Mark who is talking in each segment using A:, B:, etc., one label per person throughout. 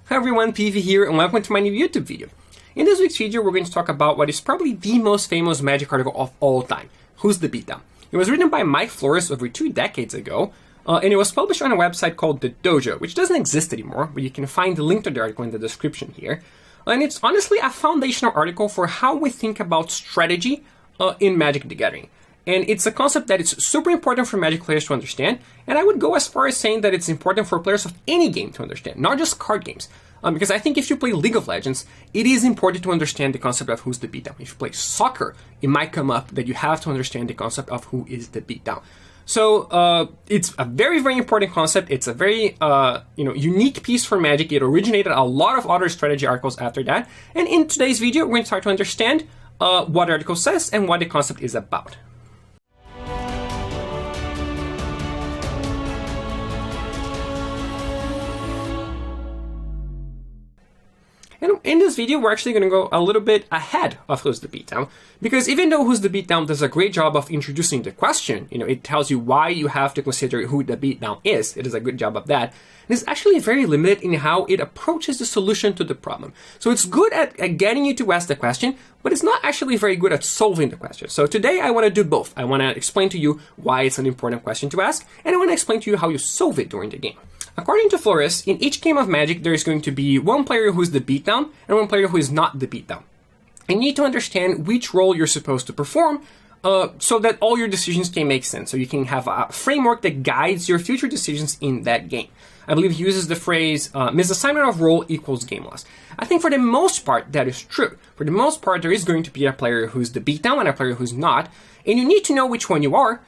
A: Hi everyone, PV here, and welcome to my new YouTube video. In this week's video, we're going to talk about what is probably the most famous Magic article of all time, Who's the Beatdown? It was written by Mike Flores over 2 decades ago, and it was published on a website called The Dojo, which doesn't exist anymore, but you can find the link to the article in the description here. And it's honestly a foundational article for how we think about strategy in Magic the Gathering. And it's a concept that is super important for Magic players to understand, and I would go as far as saying that it's important for players of any game to understand, not just card games. Because I think if you play League of Legends, it is important to understand the concept of who's the beatdown. If you play soccer, it might come up that you have to understand the concept of who is the beatdown. So it's a very, very important concept. It's a very unique piece for Magic. It originated a lot of other strategy articles after that. And in today's video, we're going to start to understand what the article says and what the concept is about. And in this video, we're actually going to go a little bit ahead of Who's the Beatdown, because even though Who's the Beatdown does a great job of introducing the question, it tells you why you have to consider who the beatdown is. It does a good job of that. It's actually very limited in how it approaches the solution to the problem. So it's good at getting you to ask the question, but it's not actually very good at solving the question. So today I want to do both. I want to explain to you why it's an important question to ask, and I want to explain to you how you solve it during the game. According to Flores, in each game of Magic, there is going to be one player who is the beatdown and one player who is not the beatdown. You need to understand which role you're supposed to perform so that all your decisions can make sense. So you can have a framework that guides your future decisions in that game. I believe he uses the phrase, misassignment of role equals game loss. I think for the most part, that is true. For the most part, there is going to be a player who's the beatdown and a player who's not. And you need to know which one you are.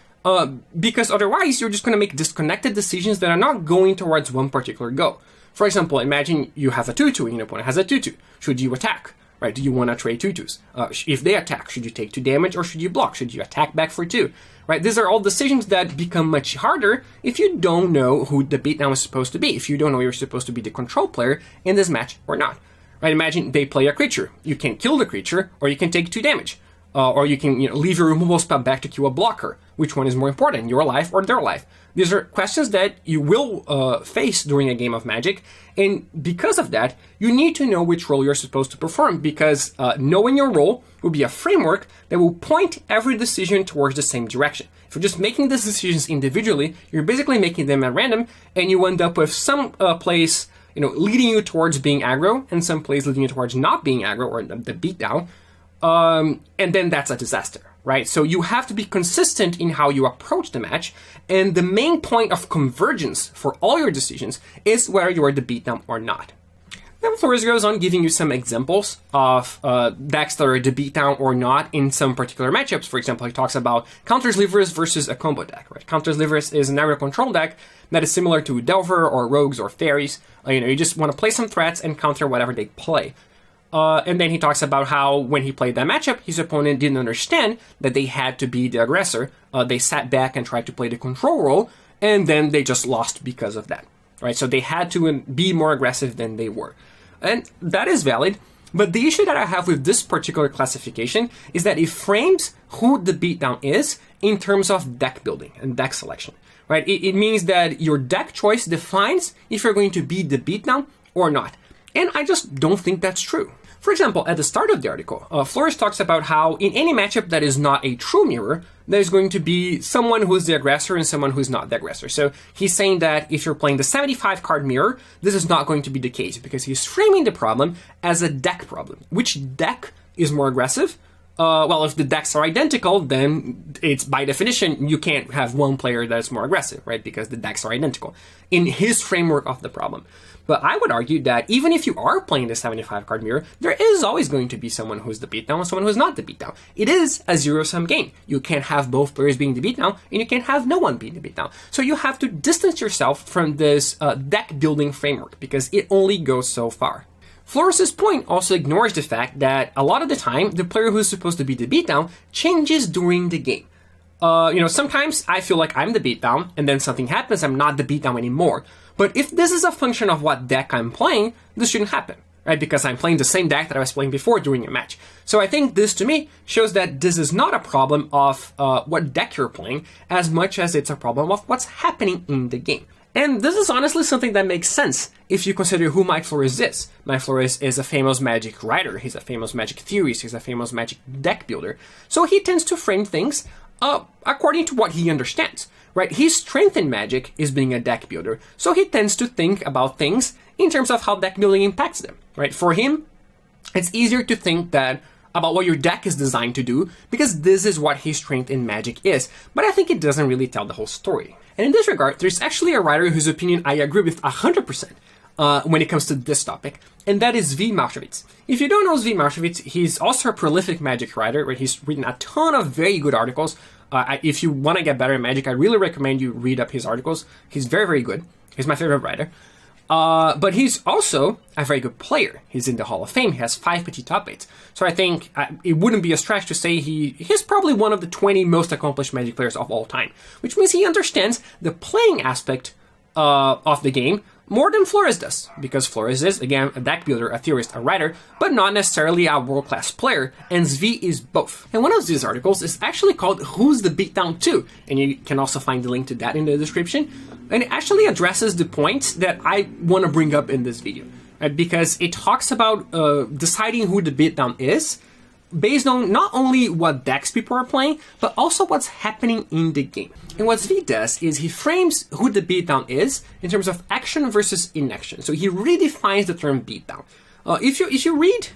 A: Because otherwise you're just going to make disconnected decisions that are not going towards one particular goal. For example, imagine you have a 2-2 and your opponent has a 2-2. Should you attack? Right? Do you want to trade 2-2s? If they attack, should you take 2 damage or should you block? Should you attack back for 2? Right? These are all decisions that become much harder if you don't know who the beatdown is supposed to be. If you don't know you're supposed to be the control player in this match or not. Right? Imagine they play a creature. You can kill the creature or you can take 2 damage. Or you can leave your removal spell back to kill a blocker. Which one is more important, your life or their life? These are questions that you will face during a game of Magic, and because of that, you need to know which role you're supposed to perform, because knowing your role will be a framework that will point every decision towards the same direction. If you're just making these decisions individually, you're basically making them at random, and you end up with some place leading you towards being aggro, and some place leading you towards not being aggro, or the beatdown. And then that's a disaster, right? So you have to be consistent in how you approach the match, and the main point of convergence for all your decisions is whether you are the beatdown or not. Then Flores goes on giving you some examples of decks that are the beatdown or not in some particular matchups. For example, he talks about Counter Slivers versus a combo deck, right? Counter Slivers is an area control deck that is similar to Delver or Rogues or Fairies. You just want to play some threats and counter whatever they play. And then he talks about how when he played that matchup, his opponent didn't understand that they had to be the aggressor. They sat back and tried to play the control role, and then they just lost because of that, right? So they had to be more aggressive than they were. And that is valid, but the issue that I have with this particular classification is that it frames who the beatdown is in terms of deck building and deck selection, right? It means that your deck choice defines if you're going to be the beatdown or not. And I just don't think that's true. For example, at the start of the article, Flores talks about how in any matchup that is not a true mirror, there's going to be someone who's the aggressor and someone who's not the aggressor. So he's saying that if you're playing the 75 card mirror, this is not going to be the case because he's framing the problem as a deck problem. Which deck is more aggressive? Well, if the decks are identical, then it's by definition, you can't have one player that's more aggressive, right? Because the decks are identical in his framework of the problem. But I would argue that even if you are playing the 75 card mirror, there is always going to be someone who's the beatdown and someone who's not the beatdown. It is a zero-sum game. You can't have both players being the beatdown and you can't have no one being the beatdown. So you have to distance yourself from this deck building framework because it only goes so far. Flores' point also ignores the fact that a lot of the time, the player who's supposed to be the beatdown changes during the game. Sometimes I feel like I'm the beatdown, and then something happens, I'm not the beatdown anymore. But if this is a function of what deck I'm playing, this shouldn't happen, right? Because I'm playing the same deck that I was playing before during a match. So I think this, to me, shows that this is not a problem of what deck you're playing, as much as it's a problem of what's happening in the game. And this is honestly something that makes sense if you consider who Mike Flores is. Mike Flores is a famous Magic writer, he's a famous Magic theorist, he's a famous Magic deck builder. So he tends to frame things according to what he understands, right? His strength in Magic is being a deck builder, so he tends to think about things in terms of how deck building impacts them, right? For him, it's easier to think that about what your deck is designed to do because this is what his strength in Magic is, but I think it doesn't really tell the whole story. And in this regard, there's actually a writer whose opinion I agree with 100% when it comes to this topic, and that is V. Marshowitz. If you don't know V. Marshowitz, he's also a prolific Magic writer, right? He's written a ton of very good articles. If you want to get better at Magic, I really recommend you read up his articles. He's very, very good. He's my favorite writer. But he's also a very good player. He's in the Hall of Fame. He has 5 petit top 8s. So I think it wouldn't be a stretch to say he's probably one of the 20 most accomplished Magic players of all time, which means he understands the playing aspect of the game more than Flores does, because Flores is, again, a deck builder, a theorist, a writer, but not necessarily a world-class player, and Zvi is both. And one of these articles is actually called Who's the Beatdown To? And you can also find the link to that in the description. And it actually addresses the points that I want to bring up in this video, right? Because it talks about deciding who the beatdown is based on not only what decks people are playing, but also what's happening in the game. And what Zvi does is he frames who the beatdown is in terms of action versus inaction. So he redefines the term beatdown. If you read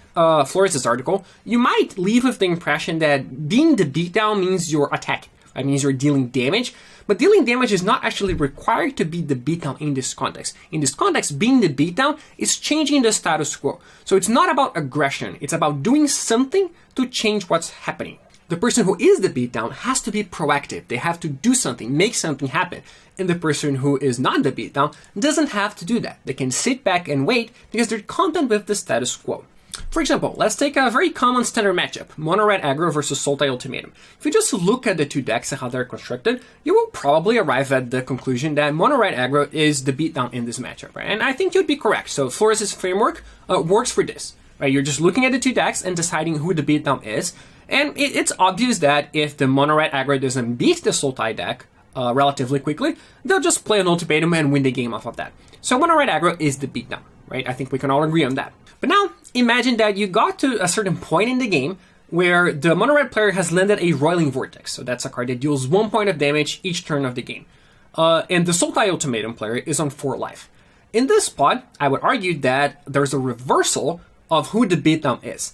A: Flores' article, you might leave with the impression that being the beatdown means you're attacking. That means you're dealing damage, but dealing damage is not actually required to be the beatdown in this context. In this context, being the beatdown is changing the status quo. So it's not about aggression, it's about doing something to change what's happening. The person who is the beatdown has to be proactive. They have to do something, make something happen. And the person who is not the beatdown doesn't have to do that. They can sit back and wait because they're content with the status quo. For example, let's take a very common standard matchup, Mono Red Aggro versus Sultai Ultimatum. If you just look at the two decks and how they're constructed, you will probably arrive at the conclusion that Mono Red Aggro is the beatdown in this matchup, right? And I think you'd be correct. So Flores' framework works for this, right? You're just looking at the two decks and deciding who the beatdown is. And it's obvious that if the Mono Red Aggro doesn't beat the Sultai deck relatively quickly, they'll just play an Ultimatum and win the game off of that. So Mono Red Aggro is the beatdown, right? I think we can all agree on that. But now, imagine that you got to a certain point in the game where the Mono Red player has landed a Roiling Vortex. So that's a card that deals 1 point of damage each turn of the game. And the Sultai Ultimatum player is on 4 life. In this spot, I would argue that there's a reversal of who the beatdown is.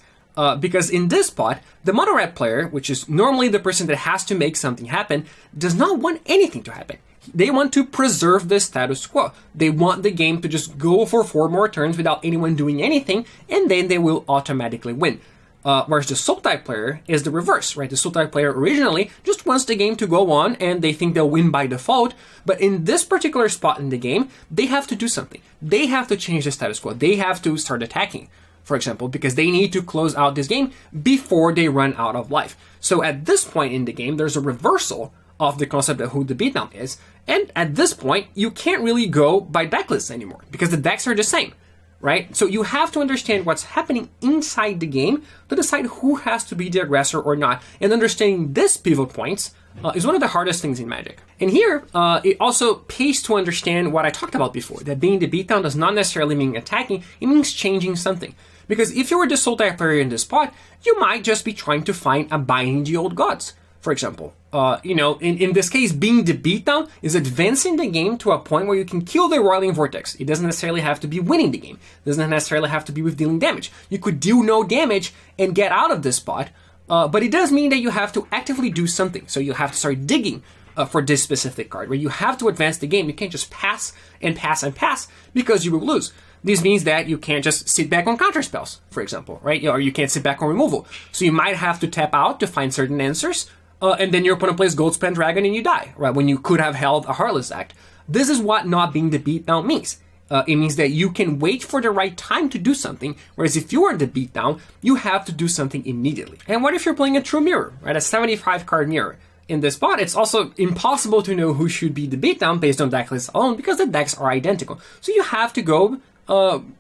A: Because in this spot, the Mono Red player, which is normally the person that has to make something happen, does not want anything to happen. They want to preserve the status quo. They want the game to just go for 4 more turns without anyone doing anything, and then they will automatically win. Whereas the Sultai player is the reverse, right? The Sultai player originally just wants the game to go on, and they think they'll win by default, but in this particular spot in the game, they have to do something. They have to change the status quo. They have to start attacking, for example, because they need to close out this game before they run out of life. So at this point in the game, there's a reversal of the concept of who the beatdown is, and at this point, you can't really go by deck lists anymore, because the decks are the same, right? So you have to understand what's happening inside the game to decide who has to be the aggressor or not, and understanding this pivot points is one of the hardest things in Magic. And here, it also pays to understand what I talked about before, that being the beatdown does not necessarily mean attacking, it means changing something. Because if you were the Sultai player in this spot, you might just be trying to find a Binding the Old Gods, for example. In this case, being the beatdown is advancing the game to a point where you can kill the Roiling Vortex. It doesn't necessarily have to be winning the game. It doesn't necessarily have to be with dealing damage. You could do no damage and get out of this spot, but it does mean that you have to actively do something. So you have to start digging for this specific card, where you have to advance the game. You can't just pass and pass and pass because you will lose. This means that you can't just sit back on counter spells, for example, right? Or you can't sit back on removal. So you might have to tap out to find certain answers, and then your opponent plays Goldspan Dragon and you die, right? When you could have held a Heartless Act. This is what not being the beatdown means. It means that you can wait for the right time to do something, whereas if you are the beatdown, you have to do something immediately. And what if you're playing a true mirror, right? A 75 card mirror? In this spot, it's also impossible to know who should be the beatdown based on deck lists alone because the decks are identical. So you have to go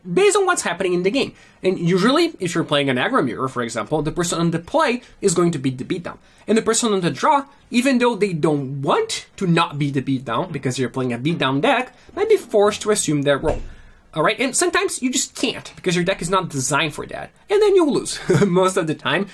A: based on what's happening in the game. And usually, if you're playing an aggro mirror, for example, the person on the play is going to beat the beatdown. And the person on the draw, even though they don't want to not beat the beatdown because you're playing a beatdown deck, might be forced to assume that role. Alright, and sometimes you just can't because your deck is not designed for that. And then you'll lose most of the time.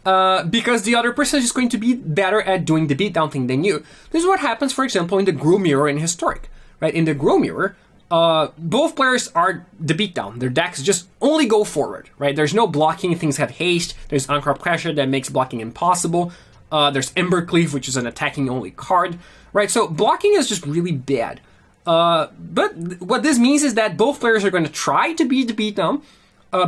A: Because the other person is just going to be better at doing the beatdown thing than you. This is what happens, for example, in the Grow Mirror in Historic. Right? In the Grow Mirror, both players are the beatdown. Their decks just only go forward. Right? There's no blocking. Things have haste. There's Uncrop Crasher that makes blocking impossible. There's Embercleave, which is an attacking only card. Right? So blocking is just really bad. But what this means is that both players are going to try to beat the beatdown.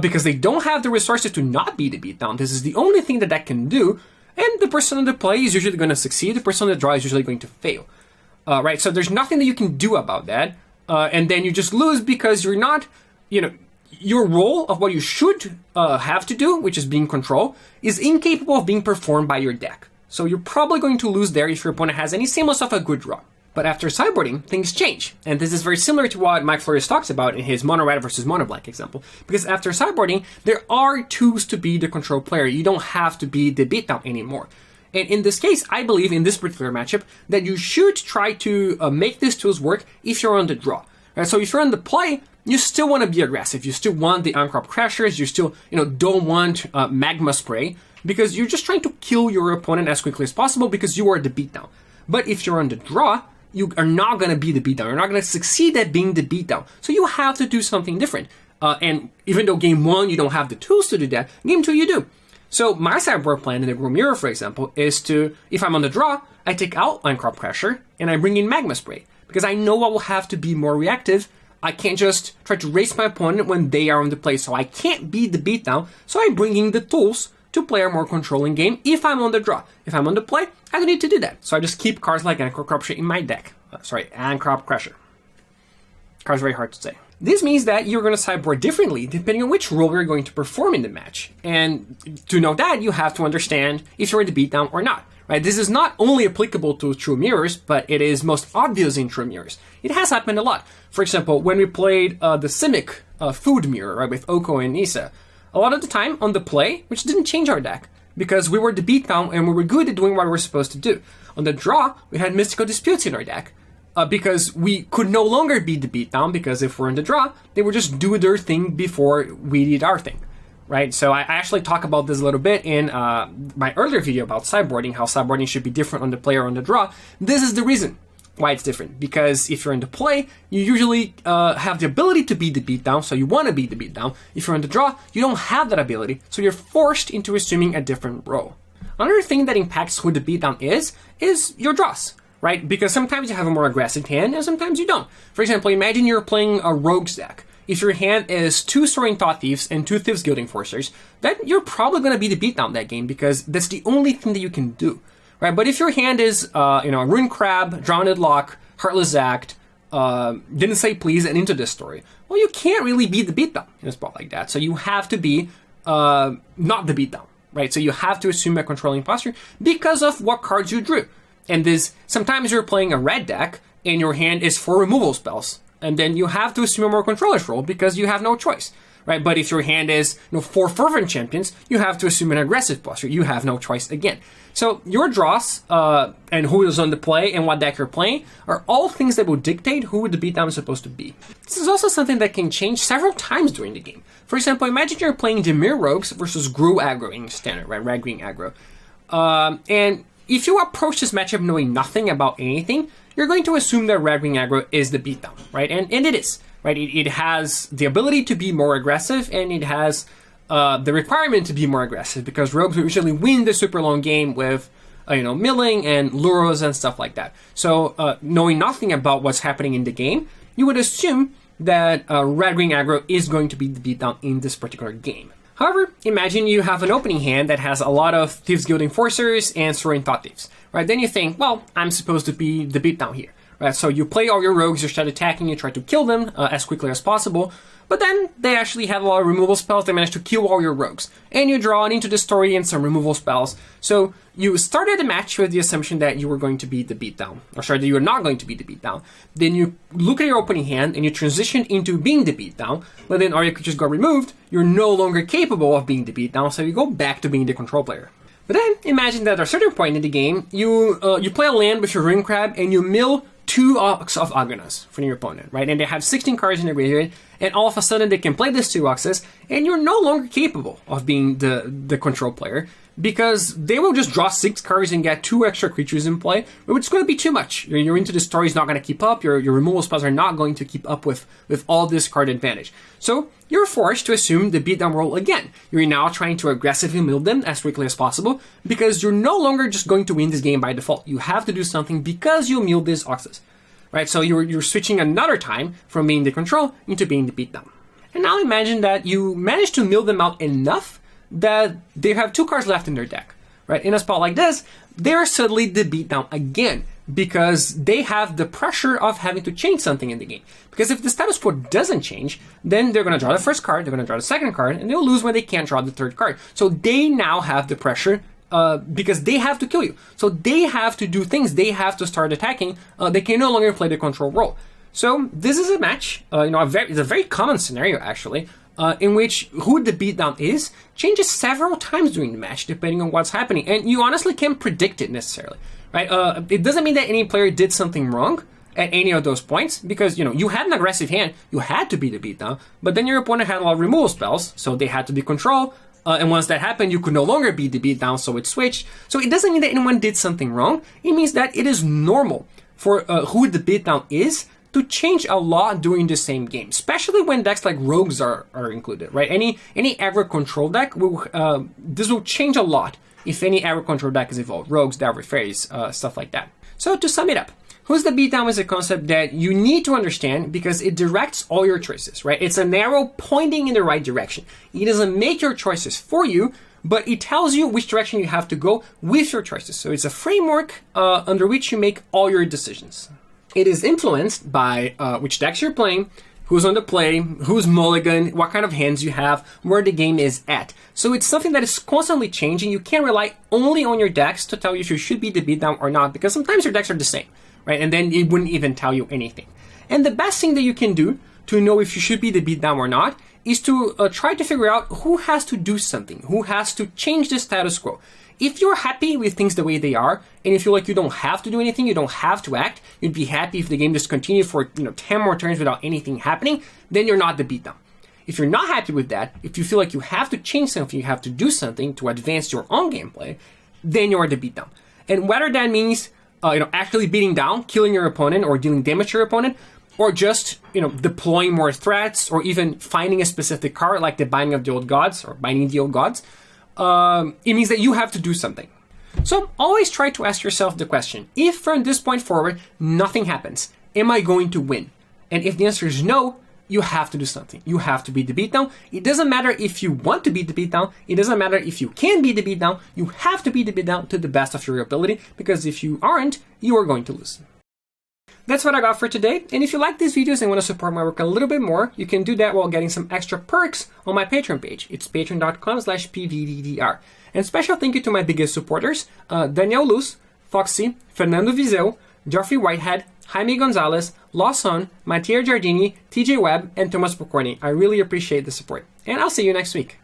A: Because they don't have the resources to not beat the beatdown. This is the only thing that can do, and the person on the play is usually going to succeed, the person on the draw is usually going to fail. Right, so there's nothing that you can do about that, and then you just lose because you're not, your role of what you should have to do, which is be in control, is incapable of being performed by your deck. So you're probably going to lose there if your opponent has any semblance of a good draw. But after sideboarding, things change. And this is very similar to what Mike Flores talks about in his mono red versus mono black example. Because after sideboarding, there are tools to be the control player. You don't have to be the beatdown anymore. And in this case, I believe in this particular matchup that you should try to make these tools work if you're on the draw. Right? So if you're on the play, you still want to be aggressive. You still want the Uncrop Crashers. You still don't want Magma Spray. Because you're just trying to kill your opponent as quickly as possible because you are the beatdown. But if you're on the draw, you are not going to be the beatdown. You're not going to succeed at being the beatdown. So you have to do something different. And even though game 1, you don't have the tools to do that, game 2, you do. So my sideboard plan in the Grow Mirror, for example, is to, if I'm on the draw, I take out Uncrop Crasher and I bring in Magma Spray. Because I know I will have to be more reactive. I can't just try to race my opponent when they are on the play. So I can't be the beatdown. So I bring in the tools to play a more controlling game if I'm on the draw. If I'm on the play, I don't need to do that. So I just keep cards like Uncrop Crasher in my deck. Uncrop Crasher. Card's very hard to say. This means that you're going to sideboard differently depending on which role you're going to perform in the match. And to know that, you have to understand if you're in the beatdown or not. Right? This is not only applicable to true mirrors, but it is most obvious in true mirrors. It has happened a lot. For example, when we played the Simic food mirror, right, with Oko and Nissa, a lot of the time on the play, which didn't change our deck, because we were the beatdown and we were good at doing what we were supposed to do. On the draw, we had Mystical Disputes in our deck, because we could no longer be the beatdown, because if we're in the draw, they would just do their thing before we did our thing, right? So I actually talk about this a little bit in my earlier video about sideboarding, how sideboarding should be different on the play or on the draw. This is the reason why it's different, because if you're in the play, you usually have the ability to be the beatdown, so you want to be the beatdown. If you're in the draw, you don't have that ability, so you're forced into assuming a different role. Another thing that impacts who the beatdown is your draws, right? Because sometimes you have a more aggressive hand, and sometimes you don't. For example, imagine you're playing a rogues deck. If your hand is 2 Soaring Thought Thieves and 2 Thieves Guild Enforcers, then you're probably going to be the beatdown that game, because that's the only thing that you can do. Right, but if your hand is, a Rune Crab, Drowned Lock, Heartless Act, Didn't Say Please, and Into This Story, well, you can't really be the beatdown in a spot like that. So you have to be not the beatdown, right? So you have to assume a controlling posture because of what cards you drew. And this, sometimes you're playing a red deck and your hand is 4 removal spells, and then you have to assume a more controller's role because you have no choice. Right, but if your hand is 4 Fervent Champions, you have to assume an aggressive posture. You have no choice again. So your draws and who is on the play and what deck you're playing are all things that will dictate who the beatdown is supposed to be. This is also something that can change several times during the game. For example, imagine you're playing Dimir Rogues versus Gru aggro in standard, right? Red Green aggro. And if you approach this matchup knowing nothing about anything, you're going to assume that Red Green aggro is the beatdown, right? And it is. Right, it has the ability to be more aggressive, and it has the requirement to be more aggressive, because rogues usually win the super long game with milling and luros and stuff like that. So knowing nothing about what's happening in the game, you would assume that Red Green aggro is going to be the beatdown in this particular game. However, imagine you have an opening hand that has a lot of Thieves Guild Enforcers and Soaring Thought Thieves. Right, then you think, well, I'm supposed to be the beatdown here. Right, so you play all your rogues, you start attacking, you try to kill them as quickly as possible, But then they actually have a lot of removal spells. They managed to kill all your rogues. And you draw into the story and some removal spells. So you started the match with the assumption that you were going to be the beatdown. Or sorry, that you were not going to be the beatdown. Then you look at your opening hand and you transition into being the beatdown. But then Arya just got removed. You're no longer capable of being the beatdown. So you go back to being the control player. But then imagine that at a certain point in the game, you play a land with your Ring Crab and you mill 2 Ox of Aghanas from your opponent, right? And they have 16 cards in their graveyard, and all of a sudden they can play these 2 Oxes, and you're no longer capable of being the control player, because they will just draw 6 cards and get 2 extra creatures in play, which is going to be too much. Your Into the Story is not going to keep up, your removal spells are not going to keep up with all this card advantage. So you're forced to assume the beatdown role again. You're now trying to aggressively mill them as quickly as possible, because you're no longer just going to win this game by default. You have to do something because you milled these Oxes. Right, so you're switching another time from being the control into being the beatdown. And now imagine that you manage to mill them out enough that they have 2 cards left in their deck. Right, in a spot like this, they're suddenly the beatdown again, because they have the pressure of having to change something in the game. Because if the status quo doesn't change, then they're going to draw the first card, they're going to draw the second card, and they'll lose when they can't draw the third card. So they now have the pressure because they have to kill you. So they have to do things. They have to start attacking. They can no longer play the control role. So this is a match, it's a very common scenario actually, in which who the beatdown is changes several times during the match depending on what's happening. And you honestly can't predict it necessarily, right? It doesn't mean that any player did something wrong at any of those points, because you had an aggressive hand, you had to be the beatdown, but then your opponent had a lot of removal spells, so they had to be control. And once that happened, you could no longer be the beatdown, so it switched. So it doesn't mean that anyone did something wrong. It means that it is normal for who the beatdown is to change a lot during the same game, especially when decks like rogues are included, right? Any aggro control deck, this will change a lot if any aggro control deck is involved. Rogues, Devil Fairies, stuff like that. So to sum it up, Who's the Beatdown is a concept that you need to understand because it directs all your choices, right? It's an arrow pointing in the right direction. It doesn't make your choices for you, but it tells you which direction you have to go with your choices. So it's a framework under which you make all your decisions. It is influenced by which decks you're playing, who's on the play, who's mulligan, what kind of hands you have, where the game is at. So it's something that is constantly changing. You can't rely only on your decks to tell you if you should be the beatdown or not, because sometimes your decks are the same, right? And then it wouldn't even tell you anything. And the best thing that you can do to know if you should be the beatdown or not is to try to figure out who has to do something, who has to change the status quo. If you're happy with things the way they are, and you feel like you don't have to do anything, you don't have to act, you'd be happy if the game just continued for 10 more turns without anything happening, then you're not the beatdown. If you're not happy with that, if you feel like you have to change something, you have to do something to advance your own gameplay, then you're the beatdown. And whether that means actually beating down, killing your opponent, or dealing damage to your opponent, or just deploying more threats, or even finding a specific card like the Binding of the Old Gods or Binding the Old Gods, it means that you have to do something. So always try to ask yourself the question, if from this point forward nothing happens, am I going to win? And if the answer is no, you have to do something. You have to be the beatdown. It doesn't matter if you want to be the beatdown. It doesn't matter if you can be the beatdown. You have to be the beatdown to the best of your ability, because if you aren't, you are going to lose. That's what I got for today, and if you like these videos and want to support my work a little bit more, you can do that while getting some extra perks on my Patreon page. It's patreon.com/PVDDR. And special thank you to my biggest supporters, Daniel Luz, Foxy, Fernando Vizeu, Geoffrey Whitehead, Jaime Gonzalez, Lawson, Mattia Giardini, TJ Webb, and Thomas Pocorni. I really appreciate the support, and I'll see you next week.